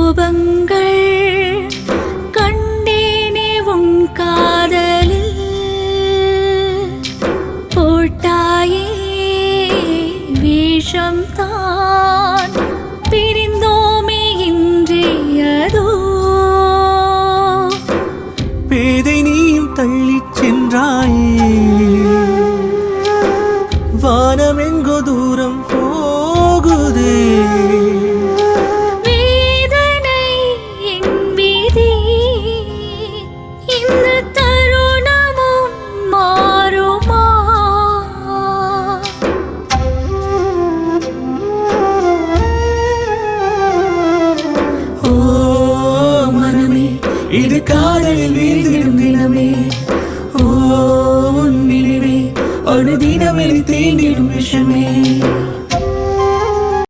கோபங்கள் கண்டேனே உன் காதலில் போட்டாயே வேஷம் தான் பிரிந்தோமே இன்றையதோ பேதை நீயும் தள்ளிச் சென்றாயே வானம் எங்கோ தூரம் போகுதே வேதனை என் விதி இந்த தருணமும் மாறுமா ஓ மனமே இது காதலில் வீழ்ந்திடும் தினமே ஓ உன் நினைவே அனுதினமே தேங்கிடும் விஷமே